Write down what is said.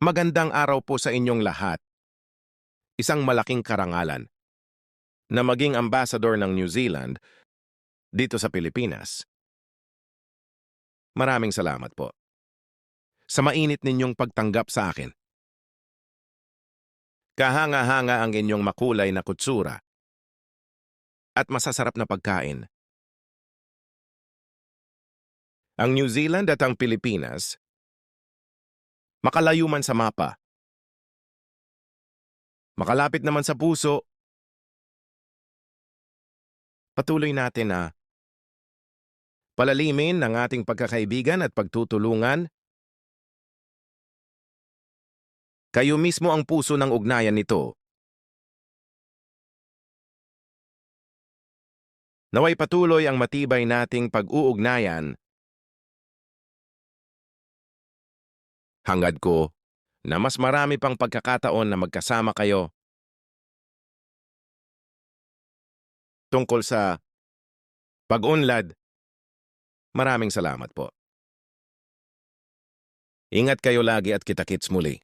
Magandang araw po sa inyong lahat. Isang malaking karangalan na maging ambassador ng New Zealand dito sa Pilipinas. Maraming salamat po sa mainit ninyong pagtanggap sa akin. Kahanga-hanga ang inyong makulay na kutsura at masasarap na pagkain. Ang New Zealand at ang Pilipinas, makalayo man sa mapa, makalapit naman sa puso, patuloy natin na palalimin ang ating pagkakaibigan at pagtutulungan. Kayo mismo ang puso ng ugnayan nito. Naway patuloy ang matibay nating pag-uugnayan. Hangad ko na mas marami pang pagkakataon na magkasama kayo tungkol sa pag-unlad. Maraming salamat po. Ingat kayo lagi at kita-kits muli.